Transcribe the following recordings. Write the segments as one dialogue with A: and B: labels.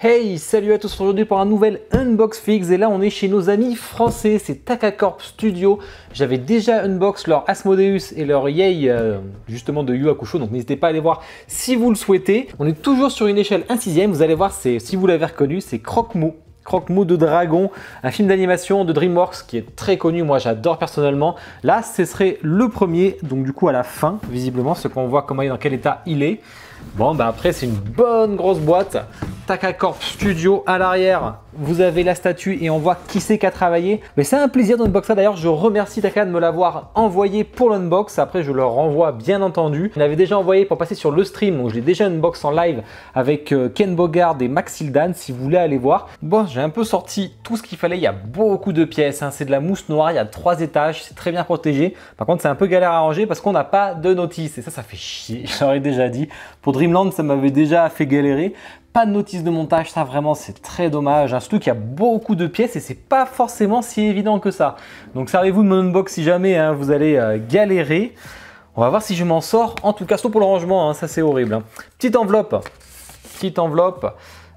A: Hey, salut à tous aujourd'hui pour un nouvel Unbox Fix et là on est chez nos amis français, c'est Takacorp Studio. J'avais déjà unbox leur Asmodeus et leur Yay justement de Yu Hakusho, donc n'hésitez pas à aller voir si vous le souhaitez. On est toujours sur une échelle 1/6, vous allez voir, si vous l'avez reconnu, c'est Croque-Mou. Croque-Mou de Dragon, un film d'animation de DreamWorks qui est très connu, moi j'adore personnellement. Là ce serait le premier, donc du coup à la fin, visiblement, ce qu'on voit comment dans quel état il est. Bon, bah après c'est une bonne grosse boîte. Takacorp Studio à l'arrière, vous avez la statue et on voit qui c'est qui a travaillé. Mais c'est un plaisir d'unboxer ça. D'ailleurs, je remercie Taka de me l'avoir envoyé pour l'unbox. Après, je le renvoie bien entendu. Je l'avais déjà envoyé pour passer sur le stream, donc je l'ai déjà unbox en live avec Ken Bogard et Max Hildan si vous voulez aller voir. Bon, j'ai un peu sorti tout ce qu'il fallait. Il y a beaucoup de pièces, hein. C'est de la mousse noire, il y a 3 étages, c'est très bien protégé. Par contre, c'est un peu galère à ranger parce qu'on n'a pas de notice et ça fait chier. Je l'aurais déjà dit. Pour Dreamland, ça m'avait déjà fait galérer. Pas de notice de montage, ça vraiment c'est très dommage, hein. Surtout qu'il y a beaucoup de pièces et c'est pas forcément si évident que ça. Donc servez-vous de mon unbox si jamais hein, vous allez galérer. On va voir si je m'en sors, en tout cas surtout pour le rangement, hein, ça c'est horrible. Hein. Petite enveloppe,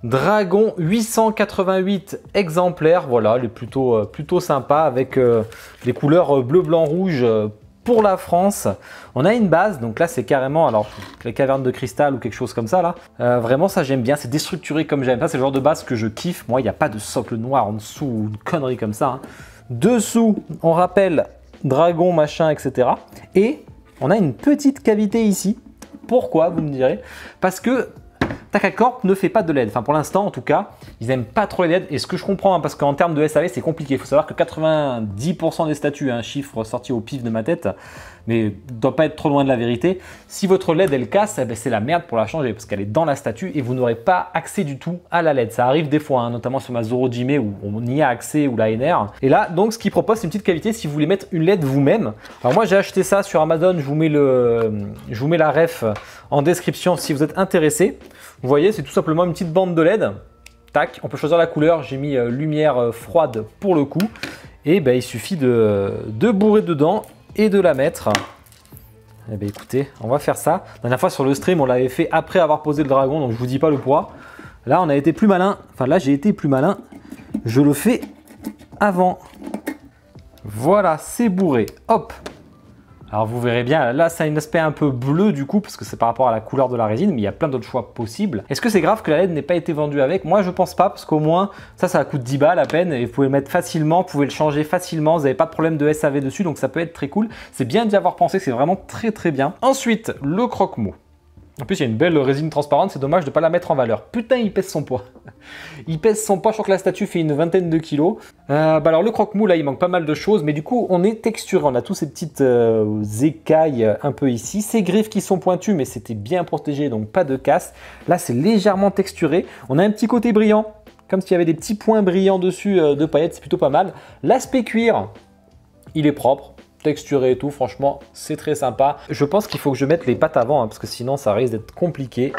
A: Dragon 888 exemplaires, voilà, elle est plutôt sympa avec les couleurs bleu, blanc, rouge. Pour la France, on a une base, donc là c'est carrément alors les cavernes de cristal ou quelque chose comme ça là. Vraiment ça j'aime bien, c'est déstructuré comme j'aime. Ça c'est le genre de base que je kiffe. Moi il n'y a pas de socle noir en dessous ou une connerie comme ça. Hein. Dessous on rappelle dragon machin etc. Et on a une petite cavité ici. Pourquoi vous me direz? Parce que Takacorp ne fait pas de LED, enfin pour l'instant en tout cas, ils n'aiment pas trop les LED et ce que je comprends hein, parce qu'en termes de SAV c'est compliqué, il faut savoir que 90% des statues, un chiffre sorti au pif de ma tête, mais ne doit pas être trop loin de la vérité, si votre LED elle casse, eh ben, c'est la merde pour la changer parce qu'elle est dans la statue et vous n'aurez pas accès du tout à la LED, ça arrive des fois, hein, notamment sur ma Zorojime où on y a accès ou la NR. Et là donc ce qu'ils proposent c'est une petite cavité si vous voulez mettre une LED vous-même. Alors moi j'ai acheté ça sur Amazon, je vous mets la ref en description si vous êtes intéressé. Vous voyez, c'est tout simplement une petite bande de LED. Tac, on peut choisir la couleur. J'ai mis lumière froide pour le coup. Et ben, il suffit de bourrer dedans et de la mettre. Eh ben, écoutez, on va faire ça. La dernière fois sur le stream, on l'avait fait après avoir posé le dragon, donc je vous dis pas le poids. Là, on a été plus malin. Enfin, là, j'ai été plus malin. Je le fais avant. Voilà, c'est bourré. Hop. Alors vous verrez bien, là ça a un aspect un peu bleu du coup parce que c'est par rapport à la couleur de la résine, mais il y a plein d'autres choix possibles. Est-ce que c'est grave que la LED n'ait pas été vendue avec? Moi je pense pas parce qu'au moins ça coûte 10 balles à peine et vous pouvez le mettre facilement, vous pouvez le changer facilement, vous n'avez pas de problème de SAV dessus donc ça peut être très cool. C'est bien d'y avoir pensé, c'est vraiment très bien. Ensuite, le croque-mou. En plus, il y a une belle résine transparente, c'est dommage de ne pas la mettre en valeur. Putain, il pèse son poids. Il pèse son poids, je crois que la statue fait une vingtaine de kilos. Alors le croque-mou, là, il manque pas mal de choses, mais du coup, on est texturé. On a tous ces petites écailles un peu ici. Ces griffes qui sont pointues, mais c'était bien protégé, donc pas de casse. Là, c'est légèrement texturé. On a un petit côté brillant, comme s'il y avait des petits points brillants dessus de paillettes, c'est plutôt pas mal. L'aspect cuir, il est propre. Texturé et tout, franchement c'est très sympa. Je pense qu'il faut que je mette les pattes avant hein, parce que sinon ça risque d'être compliqué.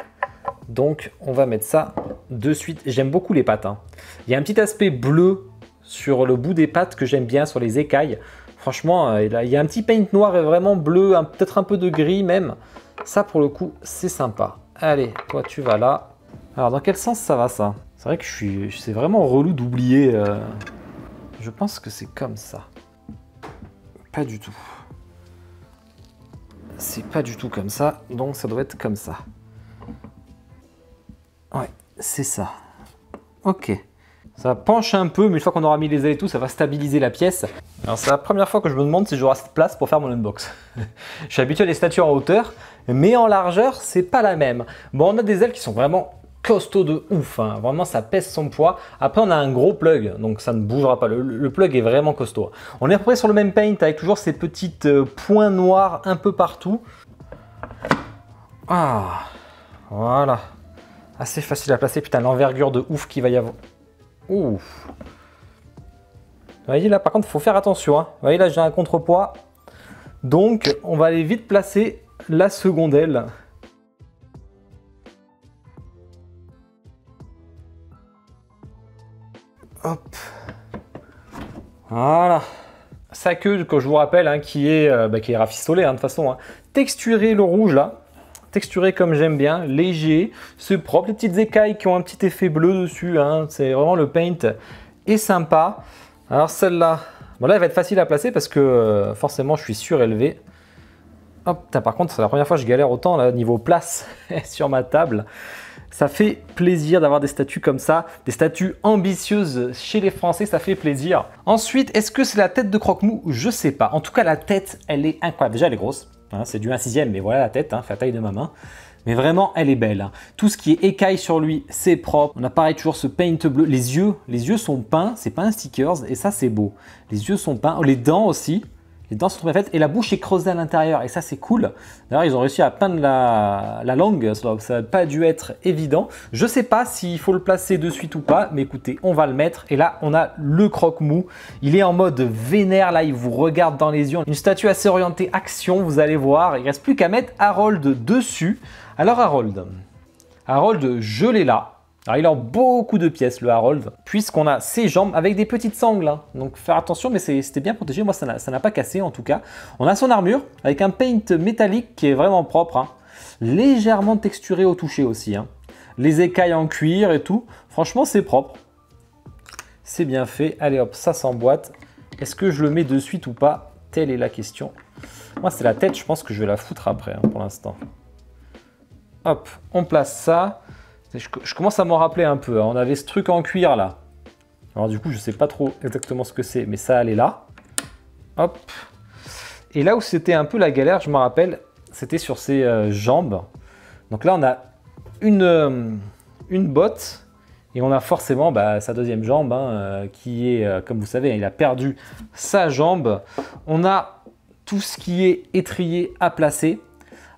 A: Donc on va mettre ça de suite. J'aime beaucoup les pattes. Hein. Il y a un petit aspect bleu sur le bout des pattes que j'aime bien sur les écailles. Franchement, il y a un petit paint noir et vraiment bleu, peut-être un peu de gris même. Ça pour le coup c'est sympa. Allez, toi tu vas là. Alors dans quel sens ça va ça? C'est vrai que c'est vraiment relou d'oublier. Je pense que c'est comme ça. Pas du tout. C'est pas du tout comme ça, donc ça doit être comme ça. Ouais, c'est ça. Ok. Ça penche un peu, mais une fois qu'on aura mis les ailes et tout, ça va stabiliser la pièce. Alors c'est la première fois que je me demande si j'aurai cette place pour faire mon unbox. Je suis habitué à des statues en hauteur, mais en largeur, c'est pas la même. Bon, on a des ailes qui sont vraiment costaud de ouf, hein. Vraiment ça pèse son poids. Après on a un gros plug, donc ça ne bougera pas, le plug est vraiment costaud. On est à peu près sur le même paint avec toujours ces petites points noirs un peu partout. Ah, voilà. Assez facile à placer, putain l'envergure de ouf qu'il va y avoir. Ouf. Vous voyez là par contre il faut faire attention, hein. Vous voyez là j'ai un contrepoids. Donc on va aller vite placer la seconde aile. Hop. Voilà. Sa queue, que je vous rappelle, hein, qui est rafistolée, hein, de toute façon. Hein. Texturé le rouge là. texturé comme j'aime bien, léger, c'est propre, les petites écailles qui ont un petit effet bleu dessus, hein. C'est vraiment le paint est sympa. Alors celle-là, bon là elle va être facile à placer parce que forcément je suis surélevé. Hop, par contre c'est la première fois que je galère autant là niveau place sur ma table. Ça fait plaisir d'avoir des statues comme ça, des statues ambitieuses chez les Français, ça fait plaisir. Ensuite, est-ce que c'est la tête de Croque-Mou? Je sais pas. En tout cas, la tête, elle est incroyable. Déjà, elle est grosse, hein, c'est du 1/6, mais voilà la tête, hein, fait la taille de ma main. Mais vraiment, elle est belle, hein. Tout ce qui est écaille sur lui, c'est propre. On a pareil toujours ce paint bleu. Les yeux sont peints, c'est pas un stickers, et ça, c'est beau. Les yeux sont peints, les dents aussi. Les dents sont très bien faites et la bouche est creusée à l'intérieur et ça c'est cool. D'ailleurs ils ont réussi à peindre la langue, ça n'a pas dû être évident. Je ne sais pas s'il faut le placer de suite ou pas, mais écoutez, on va le mettre. Et là on a le Croque-Mou. Il est en mode vénère, là il vous regarde dans les yeux. Une statue assez orientée action, vous allez voir. Il ne reste plus qu'à mettre Harold dessus. Alors Harold, je l'ai là. Alors, il a beaucoup de pièces, le Harold, puisqu'on a ses jambes avec des petites sangles. Hein. Donc, faire attention, mais c'était bien protégé. Moi, ça n'a pas cassé, en tout cas. On a son armure avec un paint métallique qui est vraiment propre. Hein. Légèrement texturé au toucher aussi. Hein. Les écailles en cuir et tout. Franchement, c'est propre. C'est bien fait. Allez, hop, ça s'emboîte. Est-ce que je le mets de suite ou pas? Telle est la question. Moi, c'est la tête. Je pense que je vais la foutre après, hein, pour l'instant. Hop, on place ça. Je commence à m'en rappeler un peu. Hein. On avait ce truc en cuir là. Alors du coup, je sais pas trop exactement ce que c'est, mais ça allait là. Hop. Et là où c'était un peu la galère, je me rappelle, c'était sur ses jambes. Donc là, on a une botte et on a forcément sa deuxième jambe hein, qui est, comme vous savez, il a perdu sa jambe. On a tout ce qui est étrier à placer.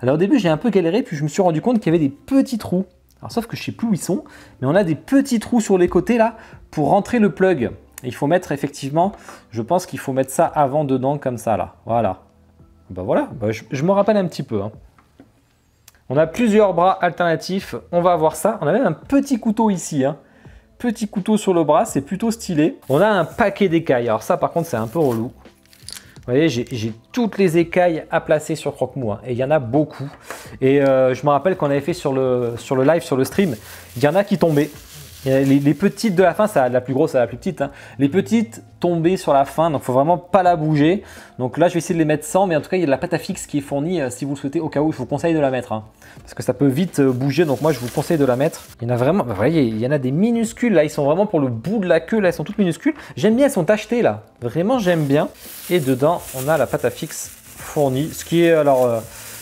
A: Alors au début, j'ai un peu galéré, puis je me suis rendu compte qu'il y avait des petits trous. Alors, sauf que je ne sais plus où ils sont, mais on a des petits trous sur les côtés là pour rentrer le plug. Et il faut mettre effectivement, je pense qu'il faut mettre ça avant dedans comme ça là. Voilà. Voilà, je me rappelle un petit peu. Hein. On a plusieurs bras alternatifs, on va avoir ça. On a même un petit couteau ici. Hein. Petit couteau sur le bras, c'est plutôt stylé. On a un paquet d'écailles. Alors ça par contre c'est un peu relou. Vous voyez, j'ai toutes les écailles à placer sur Croque-Mou, hein, et il y en a beaucoup. Et je me rappelle qu'on avait fait sur le live, sur le stream, il y en a qui tombaient. Les petites de la fin, ça, la plus grosse à la plus petite, hein. Les petites tombaient sur la fin, donc il ne faut vraiment pas la bouger. Donc là, je vais essayer de les mettre sans, mais en tout cas, il y a de la pâte à fixe qui est fournie si vous le souhaitez, au cas où je vous conseille de la mettre. Hein, parce que ça peut vite bouger, donc moi, je vous conseille de la mettre. Il y en a vraiment, vous voyez, il y en a des minuscules, là, ils sont vraiment pour le bout de la queue, là, elles sont toutes minuscules. J'aime bien, elles sont tachetées, là. Vraiment, j'aime bien. Et dedans, on a la pâte à fixe fournie, ce qui est, alors...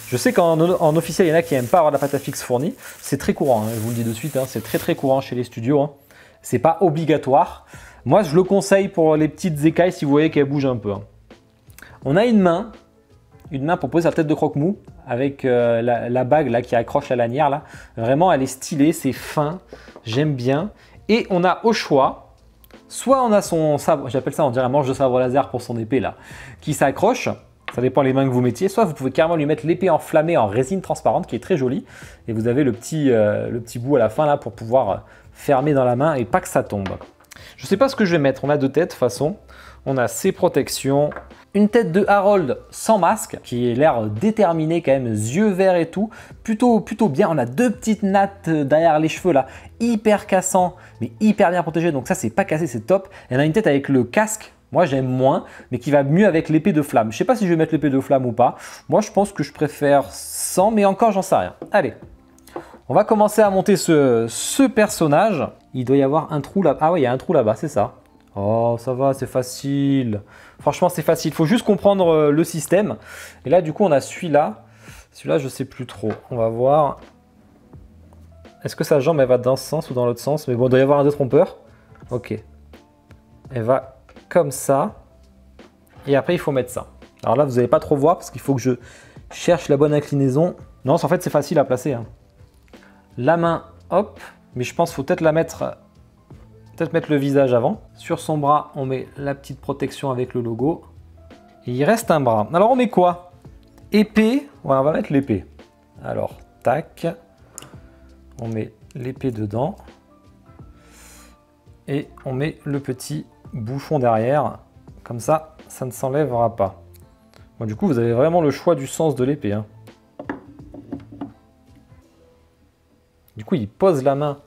A: je sais qu'en officiel, il y en a qui n'aiment pas avoir la pâte à fixe fournie. C'est très courant, hein, je vous le dis de suite. Hein, c'est très courant chez les studios. Hein. C'est pas obligatoire. Moi, je le conseille pour les petites écailles si vous voyez qu'elles bougent un peu. Hein. On a une main pour poser sa tête de Croque-Mou avec la bague là, qui accroche la lanière. Là. Vraiment, elle est stylée, c'est fin. J'aime bien. Et on a au choix, soit on a son sabre, j'appelle ça, on dirait un manche de sabre laser pour son épée là, qui s'accroche. Ça dépend les mains que vous mettiez. Soit vous pouvez carrément lui mettre l'épée enflammée en résine transparente qui est très jolie. Et vous avez le petit bout à la fin là pour pouvoir fermer dans la main et pas que ça tombe. Je ne sais pas ce que je vais mettre. On a deux têtes de toute façon. On a ses protections. Une tête de Harold sans masque qui a l'air déterminé quand même, yeux verts et tout. Plutôt bien. On a deux petites nattes derrière les cheveux là. Hyper cassant mais hyper bien protégé. Donc ça c'est pas cassé, c'est top. Et on a une tête avec le casque. Moi, j'aime moins, mais qui va mieux avec l'épée de flamme. Je ne sais pas si je vais mettre l'épée de flamme ou pas. Moi, je pense que je préfère sans, mais encore, j'en sais rien. Allez, on va commencer à monter ce personnage. Il doit y avoir un trou là. Ah oui, il y a un trou là-bas, c'est ça. Oh, ça va, c'est facile. Franchement, c'est facile. Il faut juste comprendre le système. Et là, du coup, on a celui-là. Celui-là, je ne sais plus trop. On va voir. Est-ce que sa jambe, elle va dans ce sens ou dans l'autre sens? Mais bon, il doit y avoir un détrompeur. Ok. Elle va comme ça, et après il faut mettre ça. Alors là vous n'allez pas trop voir parce qu'il faut que je cherche la bonne inclinaison. Non, en fait c'est facile à placer. Hein. La main, hop, mais je pense qu'il faut peut-être la mettre, mettre le visage avant. Sur son bras, on met la petite protection avec le logo. Et il reste un bras. Alors on met quoi? Épée, ouais, on va mettre l'épée. Alors, tac, on met l'épée dedans. Et on met le petit bouchon derrière, comme ça, ça ne s'enlèvera pas. Bon, du coup, vous avez vraiment le choix du sens de l'épée. Hein. coup, il pose la main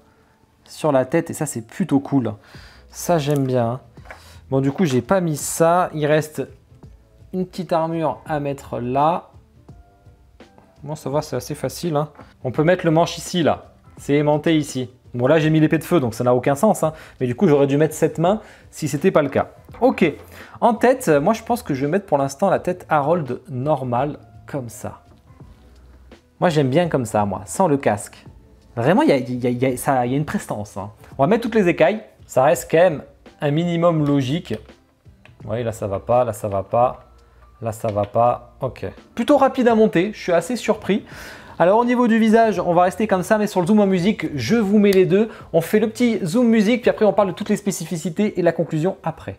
A: sur la tête et ça, c'est plutôt cool. Ça, j'aime bien. Bon, du coup, j'ai pas mis ça. Il reste une petite armure à mettre là. Bon, ça va, c'est assez facile. Hein. On peut mettre le manche ici, là. C'est aimanté ici. Bon, là, j'ai mis l'épée de feu, donc ça n'a aucun sens. Hein. Mais du coup, j'aurais dû mettre cette main si c'était pas le cas. Ok. En tête, moi, je pense que je vais mettre pour l'instant la tête Harold normale, comme ça. Moi, j'aime bien comme ça, moi, sans le casque. Vraiment, il y a une prestance. Hein. On va mettre toutes les écailles. Ça reste quand même un minimum logique. Vous voyez, là, ça va pas, là, ça va pas. Là, ça va pas. Ok. Plutôt rapide à monter. Je suis assez surpris. Alors, au niveau du visage, on va rester comme ça. Mais sur le zoom en musique, je vous mets les deux. On fait le petit zoom musique. Puis après, on parle de toutes les spécificités et la conclusion après.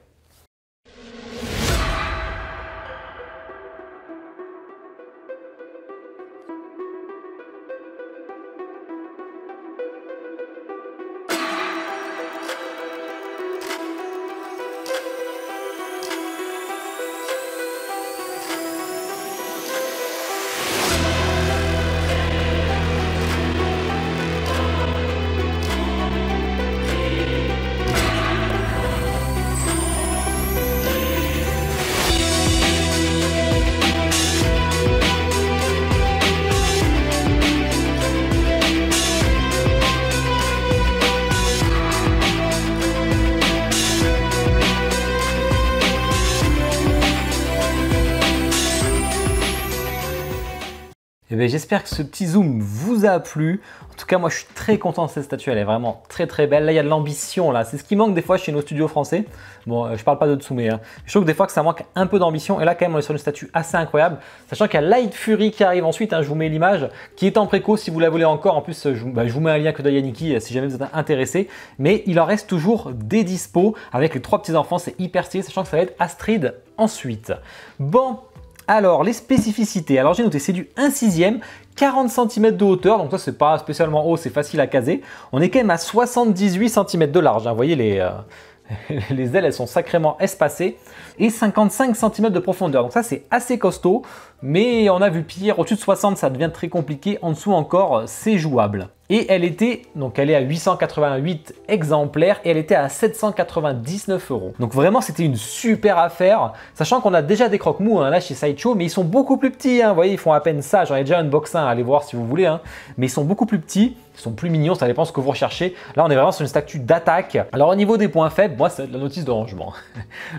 A: Eh bien, j'espère que ce petit zoom vous a plu. En tout cas, moi, je suis très content de cette statue. Elle est vraiment très, très belle. Là, il y a de l'ambition. Là, c'est ce qui manque des fois chez nos studios français. Bon, je parle pas de Tsume. Hein. Je trouve que des fois que ça manque un peu d'ambition. Et là, quand même, on est sur une statue assez incroyable. Sachant qu'il y a Light Fury qui arrive ensuite. Hein, je vous mets l'image qui est en préco si vous la voulez encore. En plus, je vous mets un lien que Yaniki si jamais vous êtes intéressé. Mais il en reste toujours des dispos avec les 3 petits enfants. C'est hyper stylé. Sachant que ça va être Astrid ensuite. Bon. Alors, les spécificités. Alors, j'ai noté, c'est du 1/6, 40 cm de hauteur. Donc, ça, c'est pas spécialement haut, c'est facile à caser. On est quand même à 78 cm de large. Hein. Vous voyez, les ailes, elles sont sacrément espacées. Et 55 cm de profondeur. Donc, ça, c'est assez costaud. Mais on a vu pire. Au-dessus de 60, ça devient très compliqué. En dessous encore, c'est jouable. Et elle était, donc elle est à 888 exemplaires et elle était à 799 €. Donc vraiment, c'était une super affaire, sachant qu'on a déjà des croque-mous hein, là chez Sideshow, mais ils sont beaucoup plus petits. Hein. Vous voyez, ils font à peine ça. J'en ai déjà unboxé un, allez voir si vous voulez. Hein. Mais ils sont beaucoup plus petits, ils sont plus mignons, ça dépend ce que vous recherchez. Là, on est vraiment sur une statue d'attaque. Alors au niveau des points faibles, moi, c'est la notice de rangement.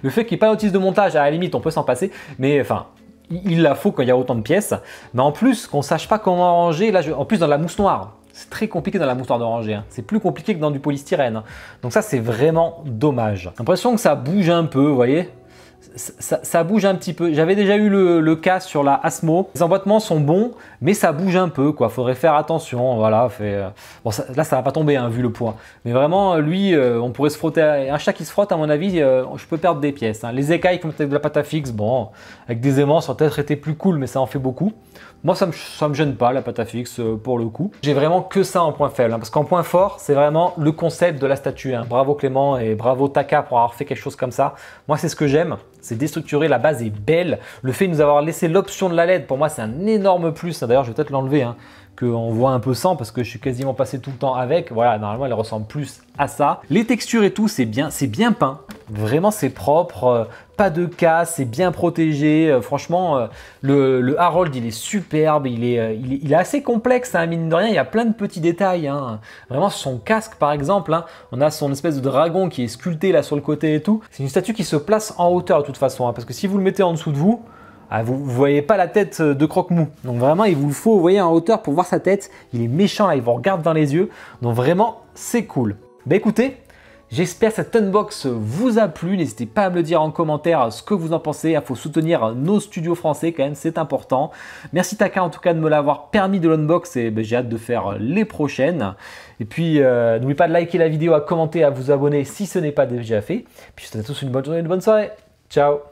A: Le fait qu'il n'y ait pas de notice de montage, à la limite, on peut s'en passer, mais enfin... Il la faut quand il y a autant de pièces. Mais en plus, qu'on ne sache pas comment ranger, là, en plus dans la mousse noire. C'est très compliqué dans la mousse noire de ranger. Hein. C'est plus compliqué que dans du polystyrène. Hein. Donc ça, c'est vraiment dommage. L'impression que ça bouge un peu, vous voyez. Ça bouge un petit peu. J'avais déjà eu le cas sur la Asmo. Les emboîtements sont bons, mais ça bouge un peu. Il faudrait faire attention. Voilà, bon, là, ça va pas tomber, hein, vu le poids. Mais vraiment, lui, on pourrait se frotter. Un chat qui se frotte, à mon avis, je peux perdre des pièces. Hein. Les écailles, comme avec de la pâte à fixe, bon, avec des aimants, ça aurait peut-être été plus cool, mais ça en fait beaucoup. Moi, ça me gêne pas, la pâte à fixe, pour le coup. J'ai vraiment que ça en point faible. Hein, parce qu'en point fort, c'est vraiment le concept de la statue. Hein. Bravo Clément et bravo Taka pour avoir fait quelque chose comme ça. Moi, c'est ce que j'aime. C'est déstructuré, la base est belle. Le fait de nous avoir laissé l'option de la LED, pour moi, c'est un énorme plus. D'ailleurs, je vais peut-être l'enlever, hein, qu'on voit un peu sans parce que je suis quasiment passé tout le temps avec. Voilà, normalement, elle ressemble plus à ça. Les textures et tout, c'est bien peint. Vraiment, c'est propre. Pas de casse, c'est bien protégé. Franchement, le Harold, il est superbe. Il est assez complexe, hein, mine de rien. Il y a plein de petits détails. Hein. Vraiment, son casque, par exemple, hein, on a son espèce de dragon qui est sculpté là sur le côté et tout. C'est une statue qui se place en hauteur de toute façon. Hein, parce que si vous le mettez en dessous de vous, vous ne voyez pas la tête de Croque-Mou. Donc vraiment, il vous le faut, vous voyez, en hauteur pour voir sa tête. Il est méchant, là, il vous regarde dans les yeux. Donc vraiment, c'est cool. Bah écoutez, j'espère que cette unbox vous a plu. N'hésitez pas à me le dire en commentaire ce que vous en pensez. Il faut soutenir nos studios français quand même, c'est important. Merci Taka en tout cas de me l'avoir permis de l'unbox et j'ai hâte de faire les prochaines. Et puis n'oubliez pas de liker la vidéo, à commenter, à vous abonner si ce n'est pas déjà fait. Puis je vous souhaite à tous une bonne journée, une bonne soirée. Ciao.